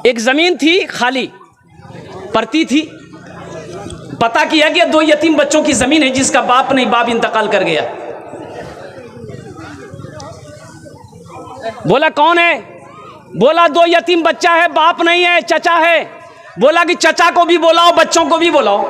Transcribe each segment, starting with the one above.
ایک زمین تھی خالی پڑتی تھی، پتہ کیا کہ 2 یتیم بچوں کی زمین ہے جس کا باپ نہیں، باپ انتقال کر گیا۔ بولا کون ہے؟ بولا 2 یتیم بچہ ہے، باپ نہیں ہے، چچا ہے۔ بولا کہ چچا کو بھی بلاؤ، بچوں کو بھی بلاؤ۔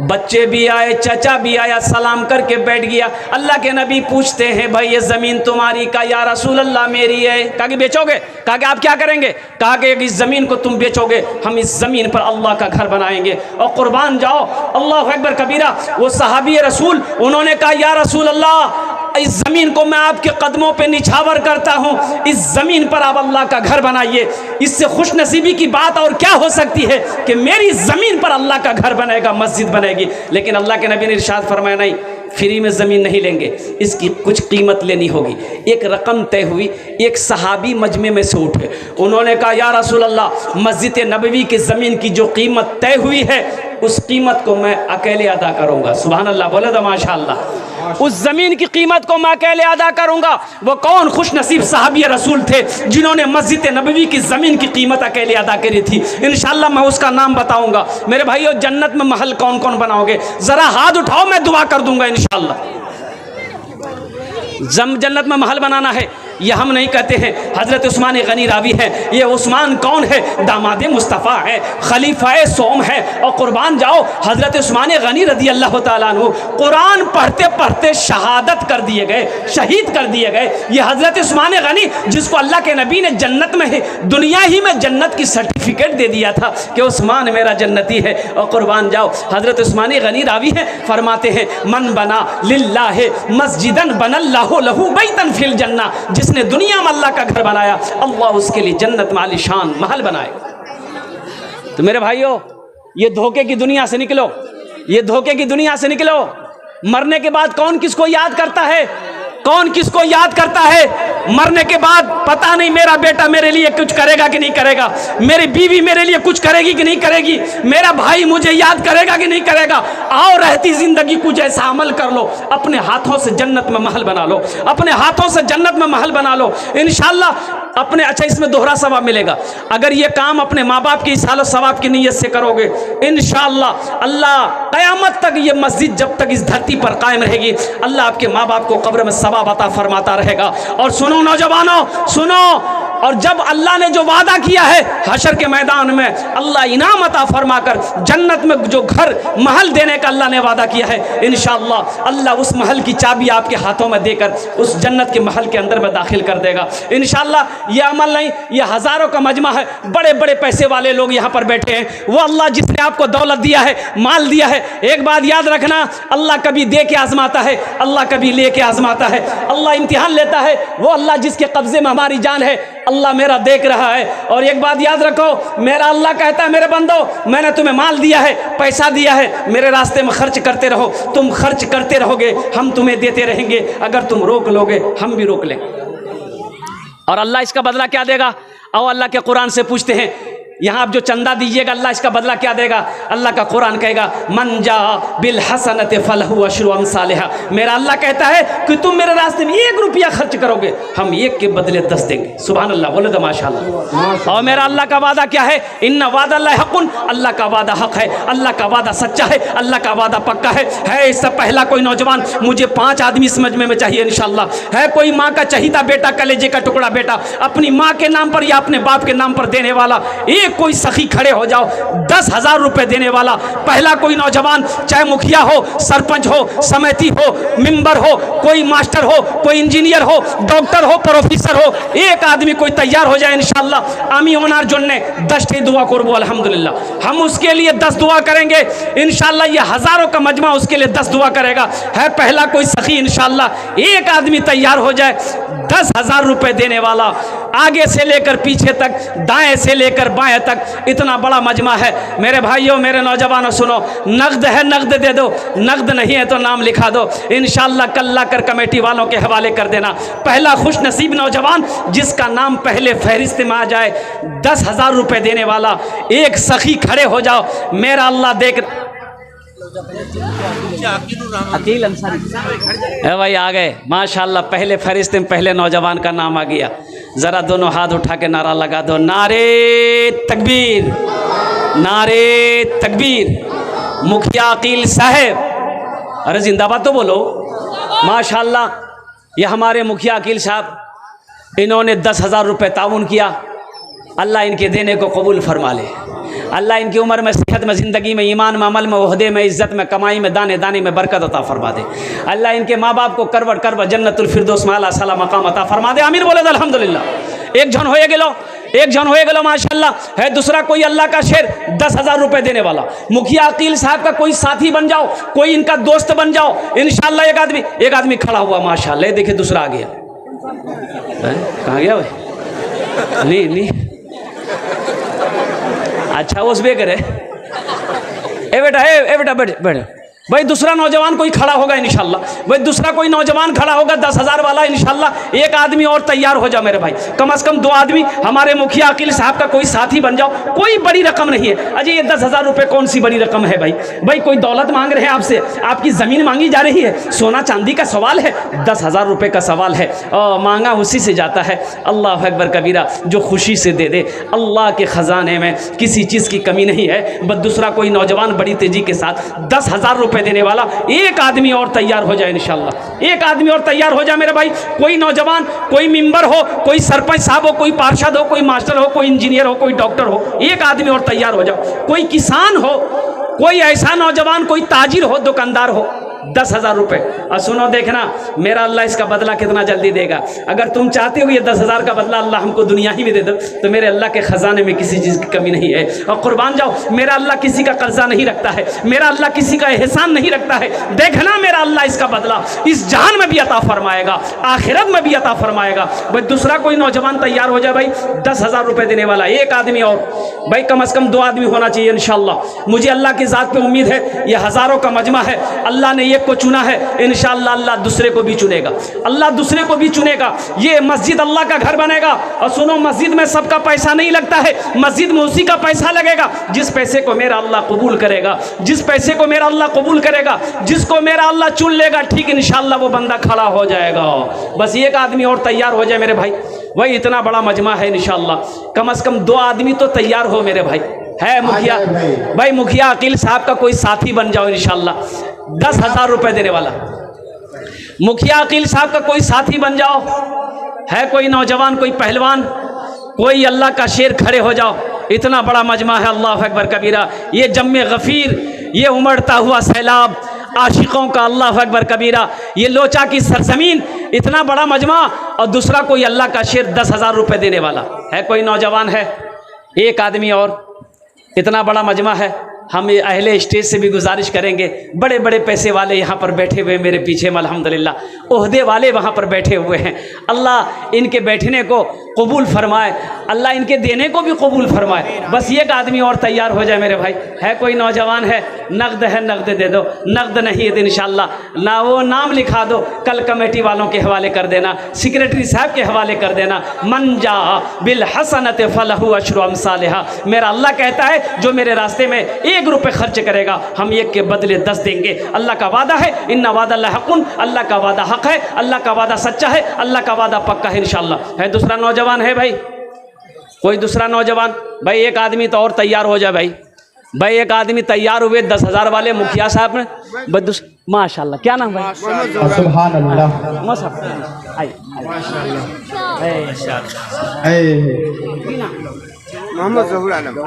بچے بھی آئے، چچا بھی آیا، سلام کر کے بیٹھ گیا۔ اللہ کے نبی پوچھتے ہیں بھائی یہ زمین تمہاری؟ کا یا رسول اللہ میری ہے۔ کہا کہ بیچو گے؟ کہا کہ آپ کیا کریں گے؟ کہا کہ اس زمین کو تم بیچو گے، ہم اس زمین پر اللہ کا گھر بنائیں گے اور قربان جاؤ۔ اللہ اکبر کبیرہ۔ وہ صحابی رسول انہوں نے کہا یا رسول اللہ اس زمین کو میں آپ کے قدموں پہ نچھاور کرتا ہوں، اس زمین پر آپ اللہ کا گھر بنائیے۔ اس سے خوش نصیبی کی بات اور کیا ہو سکتی ہے کہ میری زمین پر اللہ کا گھر بنے گا، مسجد بنے گی۔ لیکن اللہ کے نبی نے ارشاد فرمایا نہیں، فری میں زمین نہیں لیں گے، اس کی کچھ قیمت لینی ہوگی۔ ایک رقم طے ہوئی، ایک صحابی مجمع میں سے اٹھے، انہوں نے کہا یا رسول اللہ مسجد نبوی کی زمین کی جو قیمت طے ہوئی ہے اس قیمت کو میں اکیلے ادا کروں گا۔ سبحان اللہ، بولے تو ماشاء اللہ۔ اس زمین کی قیمت کو میں اکیلے ادا کروں گا۔ وہ کون خوش نصیب صحابی رسول تھے جنہوں نے مسجد نبوی کی زمین کی قیمت اکیلے ادا کری تھی؟ انشاءاللہ میں اس کا نام بتاؤں گا۔ میرے بھائیو جنت میں محل کون کون بناؤ گے؟ ذرا ہاتھ اٹھاؤ، میں دعا کر دوں گا انشاءاللہ۔ جنت میں محل بنانا ہے یہ ہم نہیں کہتے ہیں، حضرت عثمان غنی راوی ہے۔ یہ عثمان کون ہے؟ داماد مصطفیٰ ہے، خلیفہ سوم ہے۔ اور قربان جاؤ حضرت عثمان غنی رضی اللہ تعالیٰ عنہ قرآن پڑھتے پڑھتے شہادت کر دیے گئے، شہید کر دیے گئے۔ یہ حضرت عثمان غنی جس کو اللہ کے نبی نے جنت میں دنیا ہی میں جنت کی سرٹیفکیٹ دے دیا تھا کہ عثمان میرا جنتی ہے۔ اور قربان جاؤ حضرت عثمان غنی راوی ہے، فرماتے ہیں من بنا للہ مسجدن بن اللہ لہو بیتن فی الجنہ، جس نے دنیا میں اللہ کا گھر بنایا اللہ اس کے لیے جنت میں عالی شان محل بنائے۔ تو میرے بھائیو یہ دھوکے کی دنیا سے نکلو، یہ دھوکے کی دنیا سے نکلو۔ مرنے کے بعد کون کس کو یاد کرتا ہے؟ کون کس کو یاد کرتا ہے؟ مرنے کے بعد پتہ نہیں میرا بیٹا میرے لیے کچھ کرے گا کہ نہیں کرے گا، میری بیوی میرے لیے کچھ کرے گی کہ نہیں کرے گی، میرا بھائی مجھے یاد کرے گا کہ نہیں کرے گا۔ آؤ رہتی زندگی کچھ ایسا عمل کر لو، اپنے ہاتھوں سے جنت میں محل بنا لو، اپنے ہاتھوں سے جنت میں محل بنا لو انشاءاللہ اپنے۔ اچھا اس میں دوہرا ثواب ملے گا اگر یہ کام اپنے ماں باپ کی اصالت ثواب کی نیت سے کرو گے انشاءاللہ۔ اللہ قیامت تک یہ مسجد جب تک اس دھرتی پر قائم رہے گی اللہ آپ کے ماں باپ کو قبر میں ثواب عطا فرماتا رہے گا۔ اور سنو نوجوانوں سنو، اور جب اللہ نے جو وعدہ کیا ہے حشر کے میدان میں اللہ انعام عطا فرما کر جنت میں جو گھر محل دینے کا اللہ نے وعدہ کیا ہے انشاءاللہ اللہ اس محل کی چابی آپ کے ہاتھوں میں دے کر اس جنت کے محل کے اندر میں داخل کر دے گا انشاءاللہ۔ یہ عمل نہیں، یہ ہزاروں کا مجمع ہے، بڑے بڑے پیسے والے لوگ یہاں پر بیٹھے ہیں۔ وہ اللہ جس نے آپ کو دولت دیا ہے، مال دیا ہے، ایک بات یاد رکھنا اللہ کبھی دے کے آزماتا ہے، اللہ کبھی لے کے آزماتا ہے، اللہ امتحان لیتا ہے۔ وہ اللہ جس کے قبضے میں ہماری جان ہے اللہ میرا دیکھ رہا ہے۔ اور ایک بات یاد رکھو میرا اللہ کہتا ہے میرے بندو میں نے تمہیں مال دیا ہے، پیسہ دیا ہے، میرے راستے میں خرچ کرتے رہو، تم خرچ کرتے رہو گے ہم تمہیں دیتے رہیں گے، اگر تم روک لو گے ہم بھی روک لیں گے۔ اور اللہ اس کا بدلہ کیا دے گا؟ اور اللہ کے قرآن سے پوچھتے ہیں یہاں آپ جو چندہ دیجئے گا اللہ اس کا بدلہ کیا دے گا؟ اللہ کا قرآن کہے گا من جاء بالحسنۃ فلہ عشر امثالھا۔ میرا اللہ کہتا ہے کہ تم میرے راستے میں 1 روپیہ خرچ کرو گے ہم 1 کے بدلے 10 دیں گے۔ سبحان اللہ، بولے تو ماشاءاللہ۔ اور میرا اللہ کا وعدہ کیا ہے؟ ان وعد اللہ حق، اللہ کا وعدہ حق ہے، اللہ کا وعدہ سچا ہے، اللہ کا وعدہ پکا ہے۔ اس سے پہلا کوئی نوجوان مجھے 5 آدمی اس مجمع میں چاہیے انشاءاللہ، ہے کوئی ماں کا چہیتا بیٹا، کلیجے کا ٹکڑا بیٹا اپنی ماں کے نام پر یا اپنے باپ کے نام پر دینے والا، ایک کوئی سخی کھڑے ہو جاؤ 10,000 روپے دینے والا۔ پہلا کوئی نوجوان چاہے مکھیا ہو، سرپنچ ہو، سمیتی ہو، ممبر ہو، کوئی ماسٹر ہو، کوئی انجینئر ہو، ڈاکٹر ہو، پروفیسر ہو، ایک آدمی کوئی تیار ہو جائے انشاءاللہ آمی اونار جننے 10 دعا کربو الحمدللہ۔ ہم اس کے لیے 10 دعا کریں گے انشاءاللہ، یہ ہزاروں کا مجمع اس کے لیے 10 دعا کرے گا۔ ہے پہلا کوئی سخی انشاءاللہ ایک آدمی تیار ہو جائے 10,000 روپے دینے والا، آگے سے لے کر پیچھے تک، دائیں سے لے کر بائیں تک اتنا بڑا مجمع ہے۔ میرے بھائیوں میرے نوجوانوں سنو، نقد ہے نقد دے دو، نقد نہیں ہے تو نام لکھا دو انشاءاللہ، کل لا کر کمیٹی والوں کے حوالے کر دینا۔ پہلا خوش نصیب نوجوان جس کا نام پہلے فہرست میں آ جائے 10,000 روپے دینے والا، ایک سخی کھڑے ہو جاؤ، میرا اللہ دیکھ عقیل انصاری بھائی آ گئے ماشاءاللہ، پہلے فہرست میں پہلے نوجوان کا نام آ گیا۔ ذرا دونوں ہاتھ اٹھا کے نعرہ لگا دو، نعرے تکبیر، نعرے تکبیر۔ مکھیا عقیل صاحب، ارے زندہ باد تو بولو۔ ماشاءاللہ یہ ہمارے مکھیا عقیل صاحب، انہوں نے 10,000 روپے تعاون کیا، اللہ ان کے دینے کو قبول فرما لے، اللہ ان کی عمر میں، صحت میں، زندگی میں، ایمان میں، عمل میں، عہدے میں، عزت میں، کمائی میں، دانے دانے میں برکت عطا فرما دے، اللہ ان کے ماں باپ کو کروٹ کروٹ جنت الفردوس میں اعلیٰ صلاح مقام عطا فرما دے، آمین بولے الحمدللہ۔ ایک جن ہوئے گلو، ایک جن ہوئے گلو ماشاءاللہ ہے۔ دوسرا کوئی اللہ کا شیر 10,000 روپے دینے والا، مکھیا عقیل صاحب کا کوئی ساتھی بن جاؤ، کوئی ان کا دوست بن جاؤ انشاءاللہ۔ ایک آدمی کھڑا ہوا ماشاءاللہ، یہ دیکھیں دوسرا آ گیا، کہاں گیا بھائی؟ نہیں اچھا اس بے کرے، اے بیٹا بیٹھ بھائی۔ دوسرا نوجوان کوئی کھڑا ہوگا انشاءاللہ، بھائی دوسرا کوئی نوجوان کھڑا ہوگا 10,000 والا انشاءاللہ۔ ایک آدمی اور تیار ہو جا میرے بھائی، کم از کم 2 آدمی ہمارے مکھیا عقیل صاحب کا کوئی ساتھی بن جاؤ۔ کوئی بڑی رقم نہیں ہے اجی، یہ 10,000 روپے کون سی بڑی رقم ہے بھائی کوئی دولت مانگ رہے ہیں آپ سے، آپ کی زمین مانگی جا رہی ہے، سونا چاندی کا سوال ہے، 10,000 روپے کا سوال ہے، مانگا اسی سے جاتا ہے۔ اللہ اکبر کبیرہ، جو خوشی سے دے دے، اللہ کے خزانے میں کسی چیز کی کمی نہیں ہے۔ بس دوسرا کوئی نوجوان بڑی تیزی کے ساتھ 10,000 روپے دینے والا، ایک آدمی اور تیار ہو جائے انشاءاللہ، ایک آدمی اور تیار ہو جائے میرے بھائی۔ کوئی نوجوان، کوئی ممبر ہو، کوئی سرپنچ صاحب ہو، کوئی پارشد ہو، کوئی ماسٹر ہو، کوئی انجینئر ہو، کوئی ڈاکٹر ہو، ایک آدمی اور تیار ہو جاؤ۔ کوئی کسان ہو، کوئی ایسا نوجوان، کوئی تاجر ہو، دکاندار ہو، 10,000 روپے۔ اور سنو دیکھنا میرا اللہ اس کا بدلہ کتنا جلدی دے گا۔ اگر تم چاہتے ہو یہ 10,000 کا بدلہ اللہ ہم کو دنیا ہی میں دے دو، تو میرے اللہ کے خزانے میں کسی چیز کی کمی نہیں ہے۔ اور قربان جاؤ، میرا اللہ کسی کا قرضہ نہیں رکھتا ہے، میرا اللہ کسی کا احسان نہیں رکھتا ہے۔ دیکھنا میرا اللہ اس کا بدلہ اس جہان میں بھی عطا فرمائے گا، آخرت میں بھی عطا فرمائے گا۔ بھائی دوسرا کوئی نوجوان تیار ہو جائے بھائی، 10,000 روپے دینے والا، ایک آدمی اور بھائی، کم از کم 2 آدمی ہونا چاہیے انشاءاللہ۔ مجھے اللہ کی ذات پہ امید ہے، یہ ہزاروں کا مجمع ہے، اللہ نے ایک کو چنا ہے، انشاءاللہ اللہ دوسرے کو بھی چنے گا، اللہ دوسرے کو بھی چنے گا۔ یہ مسجد اللہ کا گھر بنے گا۔ اور سنو، مسجد میں سب کا پیسہ نہیں لگتا ہے، مسجد میں اسی کا پیسہ لگے گا جس پیسے کو میرا اللہ قبول کرے گا، جس پیسے کو میرا اللہ قبول کرے گا، جس کو میرا اللہ چن لے گا، ٹھیک انشاءاللہ وہ بندہ کھڑا ہو جائے گا۔ بس ایک آدمی اور تیار ہو جائے میرے بھائی، وہی اتنا بڑا مجمع ہے انشاءاللہ، کم از کم 2 آدمی تو تیار ہو میرے بھائی۔ ہے مکھیا بھائی، مکھیا عقیل صاحب کا کوئی ساتھی بن جاؤ انشاءاللہ، 10,000 روپے دینے والا، مکھیا عقیل صاحب کا کوئی ساتھی بن جاؤ۔ ہے کوئی نوجوان، کوئی پہلوان، کوئی اللہ کا شیر، کھڑے ہو جاؤ، اتنا بڑا مجمع ہے۔ اللہ اکبر کبیرہ، یہ جم غفیر، یہ امڑتا ہوا سیلاب عاشقوں کا، اللہ اکبر کبیرہ، یہ لوچا کی سرزمین، اتنا بڑا مجمع، اور دوسرا کوئی اللہ کا شیر 10,000 روپے دینے والا۔ ہے کوئی نوجوان، ہے ایک آدمی اور، اتنا بڑا مجمع ہے۔ ہم اہل اسٹیج سے بھی گزارش کریں گے، بڑے بڑے پیسے والے یہاں پر بیٹھے ہوئے میرے پیچھے میں الحمدللہ، عہدے والے وہاں پر بیٹھے ہوئے ہیں، اللہ ان کے بیٹھنے کو قبول فرمائے، اللہ ان کے دینے کو بھی قبول فرمائے۔ بس ایک آدمی اور تیار ہو جائے میرے بھائی۔ ہے کوئی نوجوان، ہے نقد ہے، نقد دے دو، نقد نہیں ہے انشاءاللہ نہ، وہ نام لکھا دو، کل کمیٹی والوں کے حوالے کر دینا، سیکریٹری صاحب کے حوالے کر دینا۔ من جاء بالحسنۃ فلہ عشر امثالھا، میرا اللہ کہتا ہے جو میرے راستے میں 1 روپے خرچ کرے گا، ہم 1 کے بدلے 10 دیں گے۔ اللہ کا وعدہ ہے، ان وعد اللہ حق، اللہ کا وعدہ حق ہے، اللہ کا وعدہ سچا ہے، اللہ کا وعدہ پکا ہے انشاءاللہ۔ ہے دوسرا نوجوان، ہے بھائی کوئی دوسرا نوجوان؟ بھائی ایک آدمی تو اور تیار ہو جائے بھائی ایک آدمی تیار ہوئے 10,000 والے مکھیا صاحب نے، ماشاءاللہ کیا نام بھائی؟ سبحان اللہ، محمد ظہور عالم۔